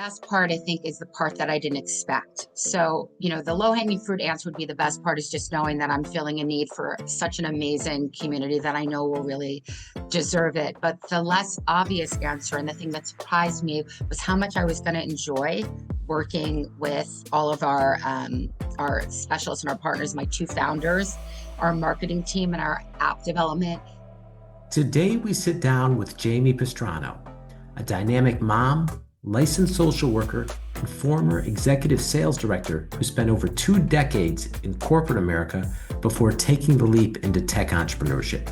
best part, I think, is the part that I didn't expect. So, the low-hanging fruit answer would be the best part is just knowing that I'm feeling a need for such an amazing community that I know will really deserve it. But the less obvious answer and the thing that surprised me was how much I was going to enjoy working with all of our specialists and our partners, my two founders, our marketing team, and our app development. Today, we sit down with Jamie Pastrano, a dynamic mom, licensed social worker, and former executive sales director who spent over 2 decades in corporate America before taking the leap into tech entrepreneurship.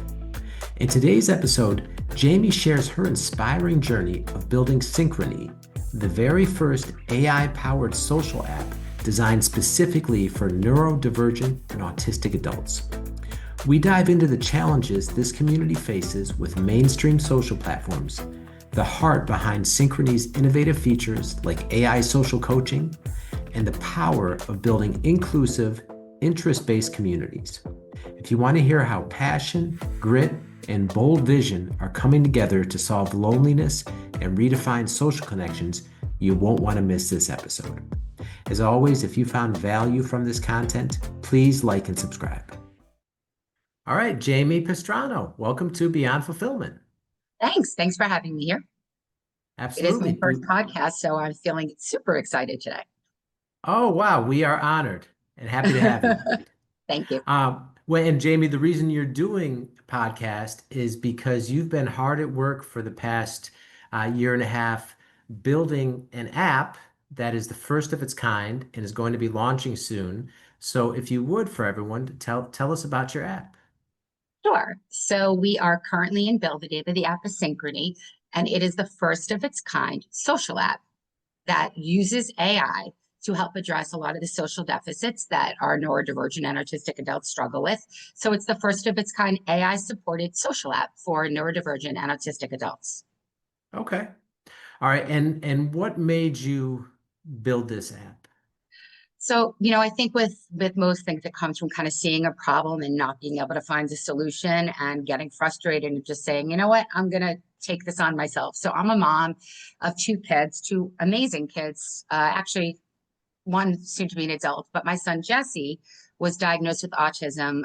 In today's episode, Jamie shares her inspiring journey of building Synchrony, the very first AI-powered social app designed specifically for neurodivergent and autistic adults. We dive into the challenges this community faces with mainstream social platforms, the heart behind Synchrony's innovative features like AI social coaching, and the power of building inclusive, interest-based communities. If you want to hear how passion, grit, and bold vision are coming together to solve loneliness and redefine social connections, you won't want to miss this episode. As always, if you found value from this content, please like and subscribe. All right, Jamie Pastrano, welcome to Beyond Fulfillment. Thanks for having me here. Absolutely. It is my first podcast, so I'm feeling super excited today. Oh, wow. We are honored and happy to have you. Thank you. And Jamie, the reason you're doing a podcast is because you've been hard at work for the past year and a half building an app that is the first of its kind and is going to be launching soon. So if you would, for everyone, tell us about your app. Sure. So we are currently in build. The name of the app is Synchrony, and it is the first of its kind social app that uses AI to help address a lot of the social deficits that our neurodivergent and autistic adults struggle with. So it's the first of its kind AI-supported social app for neurodivergent and autistic adults. Okay. All right. And what made you build this app? So, I think with most things, it comes from kind of seeing a problem and not being able to find a solution and getting frustrated and just saying, you know what, I'm going to take this on myself. So I'm a mom of 2 kids, 2 amazing kids. Actually, one soon to be an adult, but my son, Jesse, was diagnosed with autism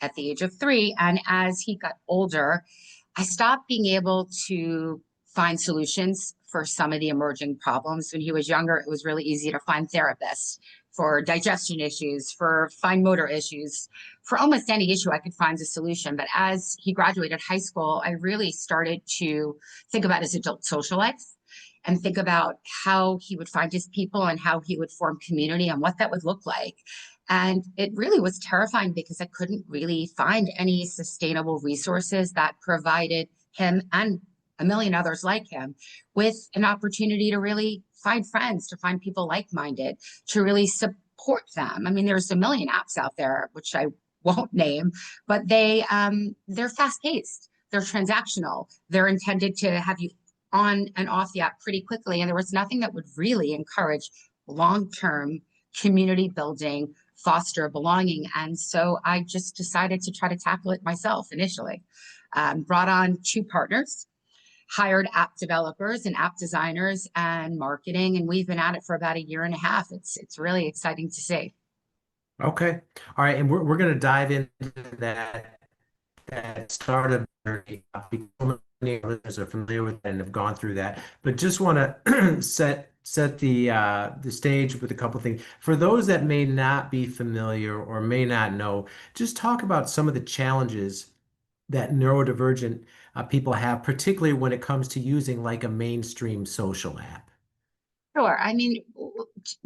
at the age of 3. And as he got older, I stopped being able to find solutions for some of the emerging problems. When he was younger, it was really easy to find therapists for digestion issues, for fine motor issues, for almost any issue I could find a solution. But as he graduated high school, I really started to think about his adult social life and think about how he would find his people and how he would form community and what that would look like. And it really was terrifying because I couldn't really find any sustainable resources that provided him and a million others like him with an opportunity to really find friends, to find people like-minded, to really support them. I mean, there's a million apps out there, which I won't name, but they're fast-paced, they're transactional, they're intended to have you on and off the app pretty quickly. And there was nothing that would really encourage long-term community building, foster belonging. And so I just decided to try to tackle it myself initially. Brought on 2 partners, hired app developers and app designers and marketing, and we've been at it for about 1.5 years. It's really exciting to see. Okay. All right. And we're going to dive into that startup journey. Many listeners are familiar with it and have gone through that, but just want to set the stage with a couple of things. For those that may not be familiar or may not know, just talk about some of the challenges that neurodivergent people have, particularly when it comes to using like a mainstream social app. Sure. I mean,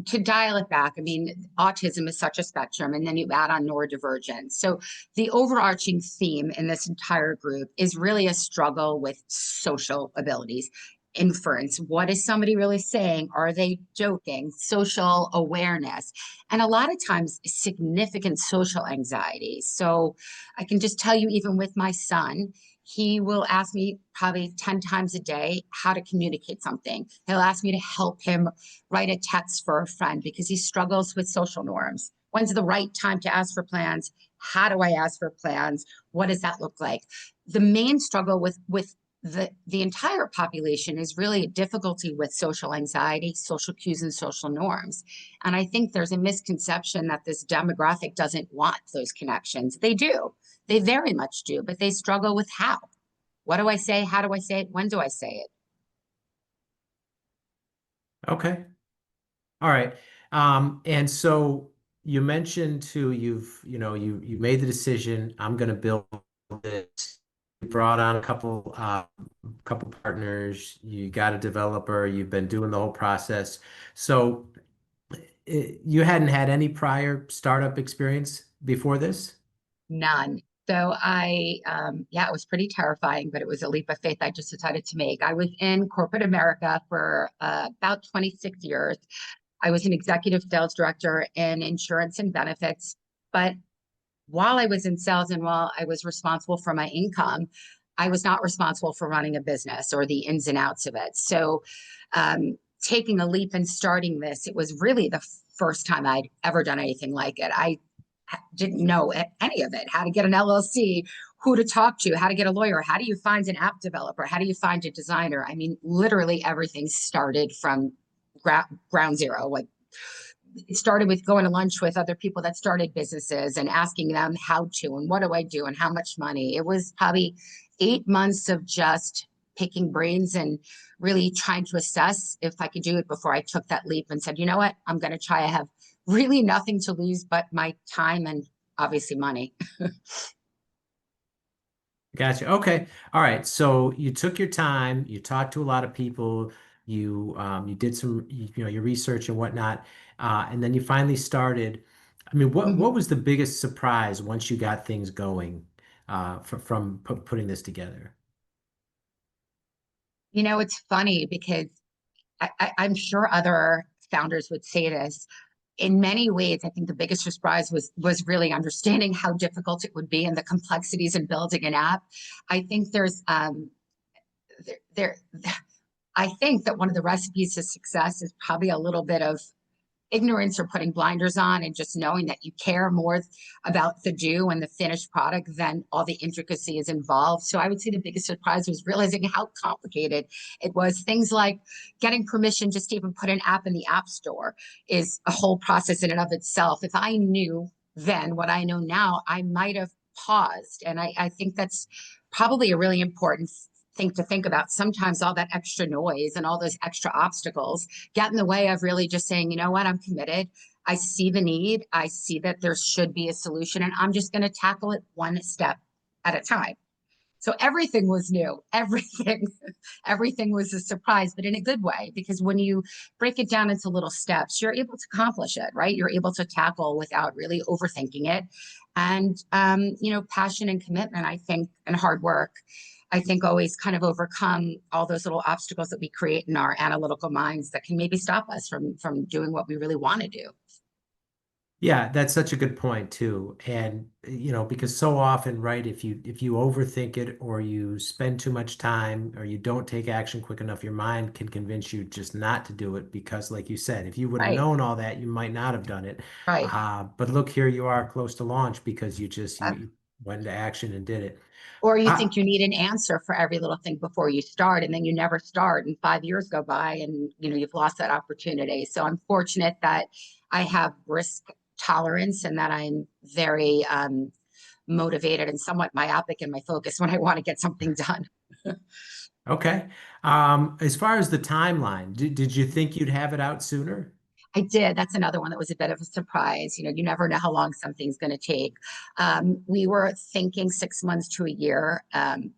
to dial it back, I mean, autism is such a spectrum, and then you add on neurodivergence. So the overarching theme in this entire group is really a struggle with social abilities. Inference. What is somebody really saying? Are they joking? Social awareness. And a lot of times significant social anxiety. So I can just tell you, even with my son, he will ask me probably 10 times a day how to communicate something. He'll ask me to help him write a text for a friend because he struggles with social norms. When's the right time to ask for plans? How do I ask for plans? What does that look like? The main struggle with the entire population is really a difficulty with social anxiety, social cues, and social norms. And I think there's a misconception that this demographic doesn't want those connections. They do. They very much do, but they struggle with how. What do I say? How do I say it? When do I say it? Okay. All right. And so you mentioned too, you made the decision, I'm going to build this. You brought on a couple partners, you got a developer, you've been doing the whole process. So you hadn't had any prior startup experience before this? None. So yeah, it was pretty terrifying, but it was a leap of faith I just decided to make. I was in corporate America for about 26 years. I was an executive sales director in insurance and benefits. But while I was in sales and while I was responsible for my income, I was not responsible for running a business or the ins and outs of it. So, taking a leap and starting this, it was really the first time I'd ever done anything like it. I didn't know any of it, how to get an LLC, who to talk to, how to get a lawyer, how do you find an app developer, how do you find a designer? I mean, literally everything started from ground zero. Like, it started with going to lunch with other people that started businesses and asking them how to and what do I do and how much money. It was probably 8 months of just picking brains and really trying to assess if I could do it before I took that leap and said, you know what, I'm going to try. I have really nothing to lose but my time and obviously money. Gotcha. Okay. All right. So you took your time, you talked to a lot of people, you did some your research and whatnot, and then you finally started. I mean, what Mhm. was the biggest surprise once you got things going from putting this together? You know, it's funny because I'm sure other founders would say this. In many ways, I think the biggest surprise was really understanding how difficult it would be and the complexities in building an app. I think there's there, there I think that one of the recipes to success is probably a little bit of ignorance or putting blinders on and just knowing that you care more about the do and the finished product than all the intricacies involved. So I would say the biggest surprise was realizing how complicated it was. Things like getting permission just to even put an app in the app store is a whole process in and of itself. If I knew then what I know now, I might have paused. And I think that's probably a really important thing to think about. Sometimes all that extra noise and all those extra obstacles get in the way of really just saying, you know what, I'm committed. I see the need. I see that there should be a solution, and I'm just going to tackle it one step at a time. So everything was new. Everything, everything was a surprise, but in a good way, because when you break it down into little steps, you're able to accomplish it, right? You're able to tackle without really overthinking it. And, passion and commitment, I think, and hard work, I think always kind of overcome all those little obstacles that we create in our analytical minds that can maybe stop us from doing what we really want to do. Yeah, that's such a good point too. And because so often, right, if you overthink it or you spend too much time or you don't take action quick enough, your mind can convince you just not to do it because, like you said, if you would have Right, known all that, you might not have done it. right. But look, here you are close to launch because you just Uh, you went into action and did it. or you Uh, think you need an answer for every little thing before you start, and then you never start, and 5 years go by, and you've lost that opportunity. So I'm fortunate that I have risk tolerance and that I'm very motivated and somewhat myopic in my focus when I want to get something done. okay. As far as the timeline, did you think you'd have it out sooner? I did. That's another one that was a bit of a surprise. You never know how long something's going to take. We were thinking 6 months to a year,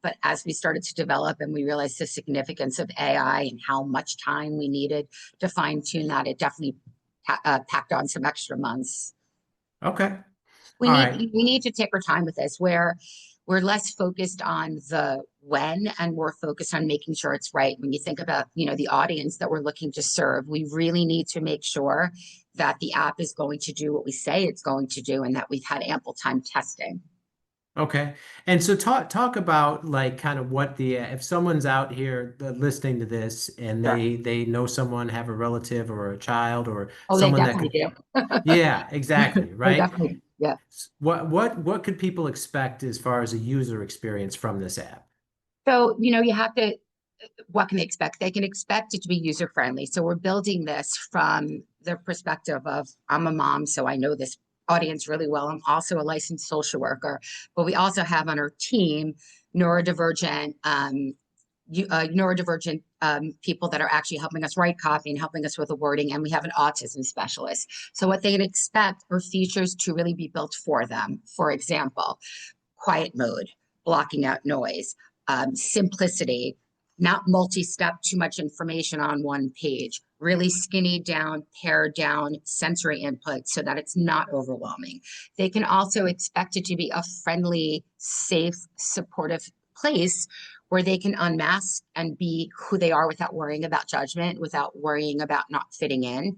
but as we started to develop and we realized the significance of AI and how much time we needed to fine tune that, it definitely packed on some extra months. Okay. we All need right. we need to take our time with this, where we're less focused on the when and we're focused on making sure it's right. When you think about the audience that we're looking to serve, we really need to make sure that the app is going to do what we say it's going to do and that we've had ample time testing. Okay. And so talk about like kind of what the if someone's out here listening to this and Sure. they know someone, have a relative or a child or Oh, they someone that definitely could, do. yeah, exactly, They right? definitely, yeah. What could people expect as far as a user experience from this app? So, you have to, what can they expect? They can expect it to be user friendly. So we're building this from the perspective of, I'm a mom, so I know this audience really well. I'm also a licensed social worker, but we also have on our team neurodivergent, people that are actually helping us write copy and helping us with the wording. And we have an autism specialist. So what they can expect are features to really be built for them. For example, quiet mode, blocking out noise, simplicity, not multi-step, too much information on one page, really skinny down, pared down sensory input so that it's not overwhelming. They can also expect it to be a friendly, safe, supportive place where they can unmask and be who they are without worrying about judgment, without worrying about not fitting in.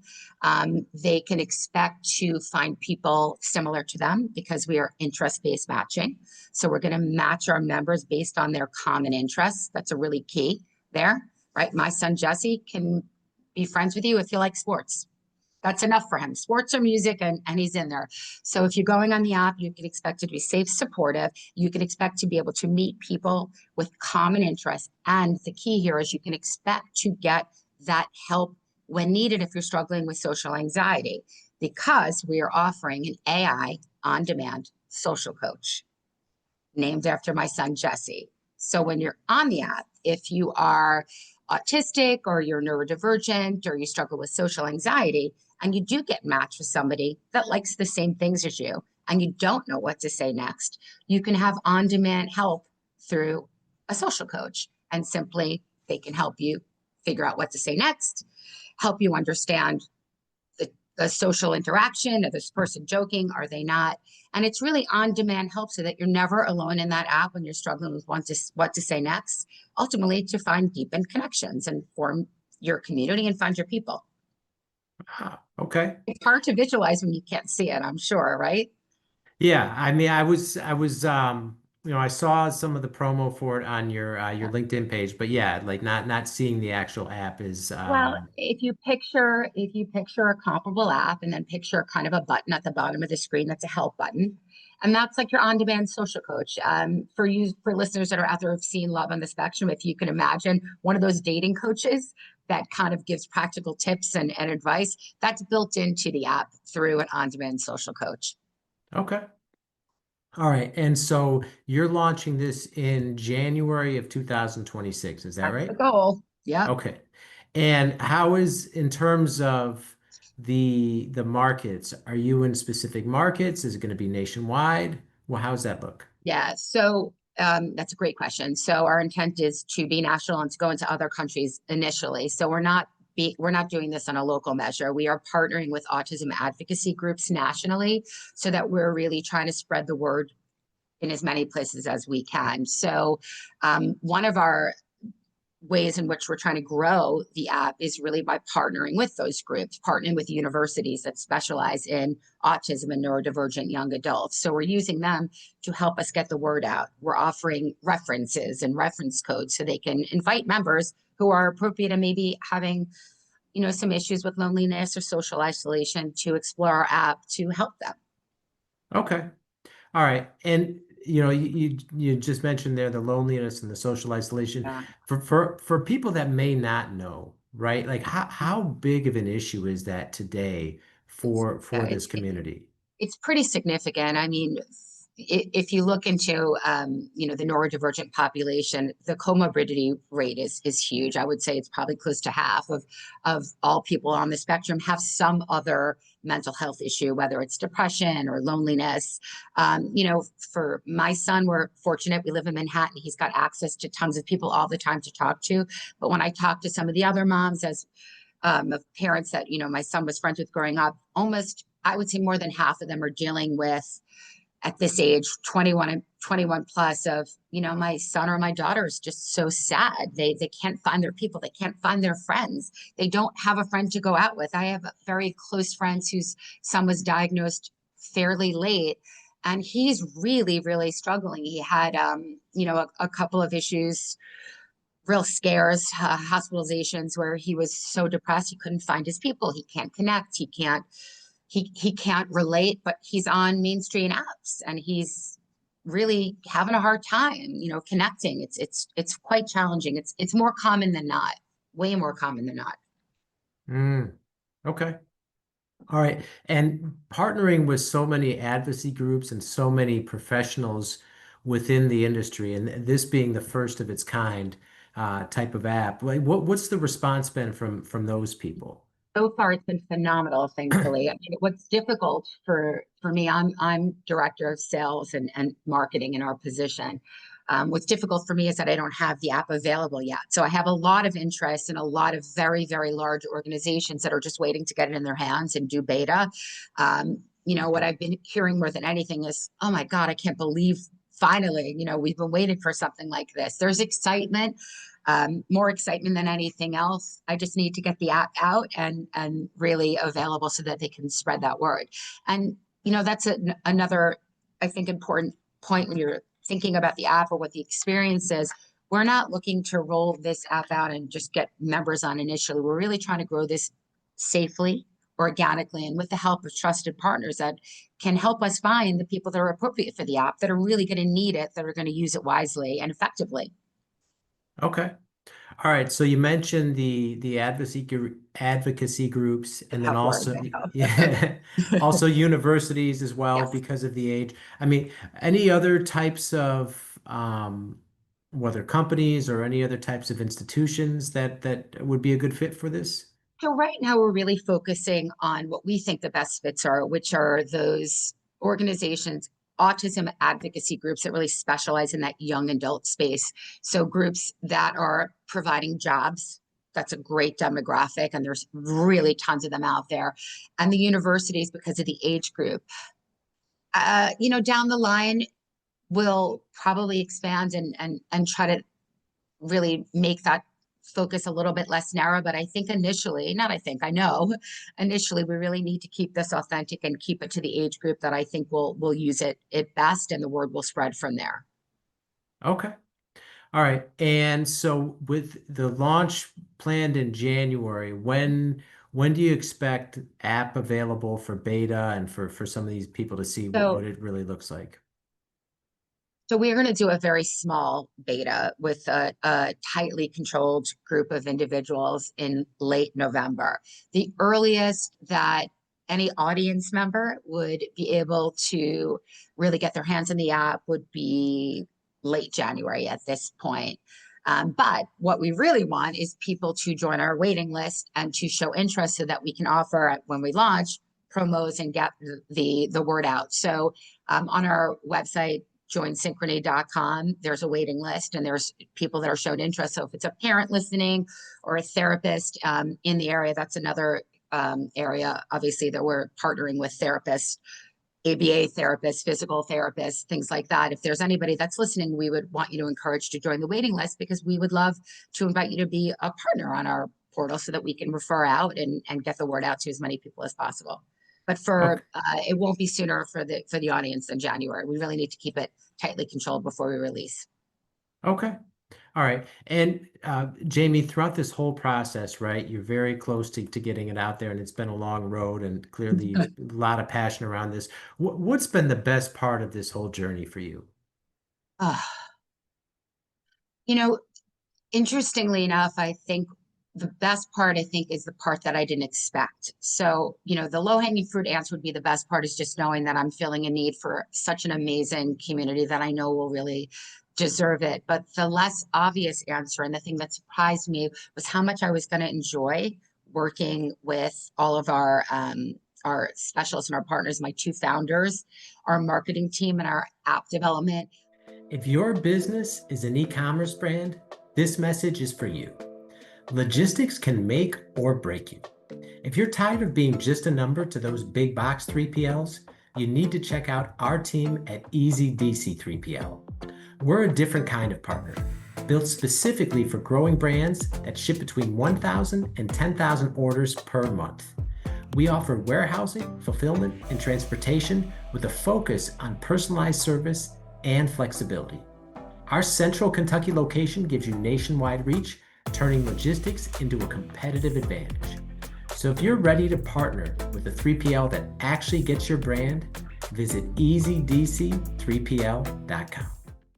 They can expect to find people similar to them because we are interest-based matching. So we're going to match our members based on their common interests. That's a really key there, right? My son, Jesse, can be friends with you if you like sports. That's enough for him. Sports or music, and he's in there. So if you're going on the app, you can expect it to be safe, supportive. You can expect to be able to meet people with common interests. And the key here is you can expect to get that help when needed if you're struggling with social anxiety, because we are offering an AI on-demand social coach named after my son, Jesse. So when you're on the app, if you are autistic or you're neurodivergent or you struggle with social anxiety, and you do get matched with somebody that likes the same things as you, and you don't know what to say next, you can have on-demand help through a social coach. And simply, they can help you figure out what to say next, help you understand the social interaction. Is this person joking? Are they not? And it's really on-demand help so that you're never alone in that app when you're struggling with what to say next, ultimately to find deepened connections and form your community and find your people. Okay. It's hard to visualize when you can't see it, I'm sure, right? Yeah, I mean, I saw some of the promo for it on your LinkedIn page, but yeah, like not seeing the actual app is Well, if you picture a comparable app and then picture kind of a button at the bottom of the screen that's a help button, and that's like your on-demand social coach. For listeners that are out there who've seen Love on the Spectrum, if you can imagine one of those dating coaches that kind of gives practical tips and advice, that's built into the app through an on-demand social coach. okay. All right. And so you're launching this in January of 2026, is that That's the right? goal. Yep. Okay. And how is in terms of the markets, are you in specific markets? Is it going to be nationwide? Well, how's that look? Yeah, so that's a great question. So our intent is to be national and to go into other countries initially. So we're not doing this on a local measure. We are partnering with autism advocacy groups nationally so that we're really trying to spread the word in as many places as we can. So one of our ways in which we're trying to grow the app is really by partnering with those groups, partnering with universities that specialize in autism and neurodivergent young adults. So we're using them to help us get the word out. We're offering references and reference codes so they can invite members who are appropriate and maybe having, some issues with loneliness or social isolation to explore our app to help them. Okay. All right. And you just mentioned there the loneliness and the social isolation. Yeah. For people that may not know, right? Like how big of an issue is that today for Yeah, this community? it's pretty significant. I mean, if you look into, the neurodivergent population, the comorbidity rate is huge. I would say it's probably close to half of all people on the spectrum have some other mental health issue, whether it's depression or loneliness. For my son, we're fortunate. We live in Manhattan. He's got access to tons of people all the time to talk to. But when I talk to some of the other moms of parents that, my son was friends with growing up, almost, I would say more than half of them are dealing with, at this age, 21 and 21 plus, of, my son or my daughter is just so sad. They can't find their people. They can't find their friends. They don't have a friend to go out with. I have very close friends whose son was diagnosed fairly late, and he's really, really struggling. He had, a couple of issues, real scares, hospitalizations where he was so depressed he couldn't find his people. He can't connect. He can't relate, but he's on mainstream apps and he's really having a hard time, connecting. It's quite challenging. It's more common than not, way more common than not. Mm, okay. All right. And partnering with so many advocacy groups and so many professionals within the industry, and this being the first of its kind type of app, like what's the response been from those people? So far, it's been phenomenal, thankfully. I mean, what's difficult for me, I'm director of sales and marketing in our position. What's difficult for me is that I don't have the app available yet. So I have a lot of interest in a lot of very, very large organizations that are just waiting to get it in their hands and do beta. What I've been hearing more than anything is, oh my God, I can't believe finally, we've been waiting for something like this. There's excitement, more excitement than anything else. I just need to get the app out and really available so that they can spread that word. And, that's another, I think, important point when you're thinking about the app or what the experience is. We're not looking to roll this app out and just get members on initially. We're really trying to grow this safely, organically, and with the help of trusted partners that can help us find the people that are appropriate for the app, that are really going to need it, that are going to use it wisely and effectively. Okay. All right. So you mentioned the advocacy groups, and then Tough word, also, I yeah, know. also universities as well Yes. because of the age. I mean, any other types of whether companies or any other types of institutions that would be a good fit for this? So right now we're really focusing on what we think the best fits are, which are those organizations, autism advocacy groups that really specialize in that young adult space. So groups that are providing jobs. That's a great demographic, and there's really tons of them out there. And the universities, because of the age group. Down the line, we'll probably expand and try to really make that focus a little bit less narrow. But I think initially, not I think, I know, initially we really need to keep this authentic and keep it to the age group that I think will use it best, and the word will spread from there. Okay. All right. And so with the launch planned in January, when do you expect app available for beta and for some of these people to see what So it really looks like? So we're going to do a very small beta with a tightly controlled group of individuals in late November. The earliest that any audience member would be able to really get their hands on the app would be late January at this point. But what we really want is people to join our waiting list and to show interest so that we can offer, when we launch, promos and get the word out. So on our website, joinsynchrony.com, there's a waiting list, and there's people that are showed interest. So if it's a parent listening or a therapist in the area, that's another area, obviously, that we're partnering with therapists, ABA therapists, physical therapists, things like that. If there's anybody that's listening, we would want you to encourage to join the waiting list, because we would love to invite you to be a partner on our portal so that we can refer out and get the word out to as many people as possible. But Okay. it won't be sooner for the audience than January. We really need to keep it tightly controlled before we release. Okay. All right. And Jamie, throughout this whole process, right, you're very close to getting it out there, and it's been a long road, and clearly you've a lot of passion around this. What's been the best part of this whole journey for you? Uh, you know, Interestingly enough, I think the best part, I think, is the part that I didn't expect. So, the low-hanging fruit answer would be the best part is just knowing that I'm feeling a need for such an amazing community that I know will really deserve it. But the less obvious answer, and the thing that surprised me, was how much I was going to enjoy working with all of our specialists and our partners, my two founders, our marketing team, and our app development. If your business is an e-commerce brand, this message is for you. Logistics can make or break you. If you're tired of being just a number to those big box 3PLs, you need to check out our team at Easy DC 3PL. We're a different kind of partner, built specifically for growing brands that ship between 1,000 and 10,000 orders per month. We offer warehousing, fulfillment, and transportation with a focus on personalized service and flexibility. Our Central Kentucky location gives you nationwide reach, turning logistics into a competitive advantage. So if you're ready to partner with a 3PL that actually gets your brand, Visit easydc3pl.com.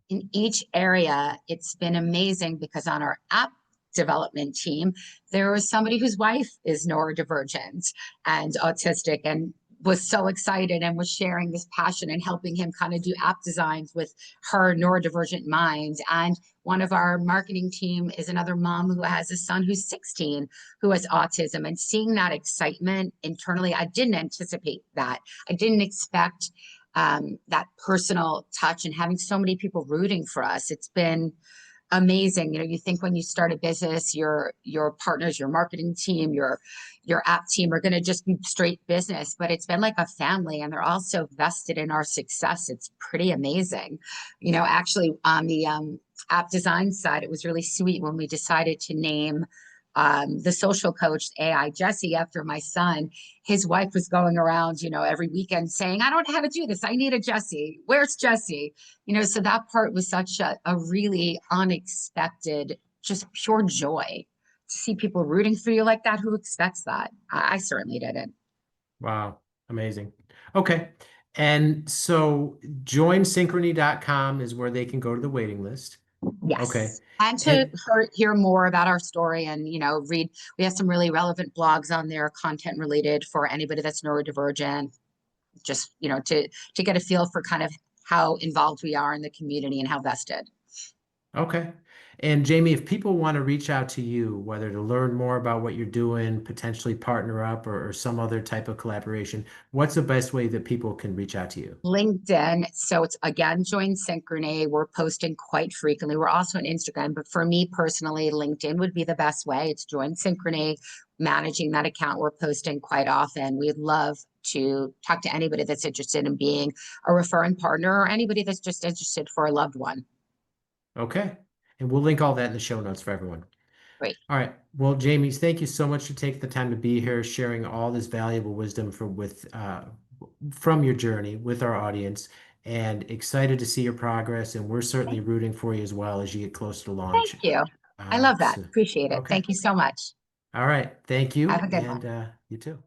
In each area, it's been amazing because on our app development team, there was somebody whose wife is neurodivergent and autistic and was so excited and was sharing this passion and helping him kind of do app designs with her neurodivergent mind. And one of our marketing team is another mom who has a son who's 16 who has autism, and seeing that excitement internally, I didn't anticipate that. I didn't expect that personal touch and having so many people rooting for us. It's been amazing. You know, you think when you start a business, your partners, your marketing team, your app team are going to just be straight business, but it's been like a family, and they're all so vested in our success. It's pretty amazing. You know, actually on the app design side, it was really sweet when we decided to name the social coach AI Jesse after my son. His wife was going around, you know, every weekend saying, I don't know how to do this. I need a Jesse. Where's Jesse? You know, so that part was such a really unexpected, just pure joy to see people rooting for you like that. Who expects that? I certainly didn't. Wow, amazing. Okay. And so joinsynchrony.com is where they can go to the waiting list. Okay. Yes. And to hear more about our story and, you know, read, we have some really relevant blogs on there, content related for anybody that's neurodivergent, just, you know, to get a feel for kind of how involved we are in the community and how vested. Okay. And Jamie, if people want to reach out to you, whether to learn more about what you're doing, potentially partner up or some other type of collaboration, what's the best way that people can reach out to you? LinkedIn. So it's again, join Synchrony. We're posting quite frequently. We're also on Instagram, but for me personally, LinkedIn would be the best way. It's join Synchrony, managing that account. We're posting quite often. We'd love to talk to anybody that's interested in being a referring partner or anybody that's just interested for a loved one. Okay. And we'll link all that in the show notes for everyone. Great. All right. Well, Jamie, thank you so much for taking the time to be here, sharing all this valuable wisdom from your journey with our audience, and excited to see your progress. And we're certainly rooting for you as well as you get closer to launch. Thank you. I love that. Appreciate it. Okay. Thank you so much. All right. Thank you. Have a good one. And you too.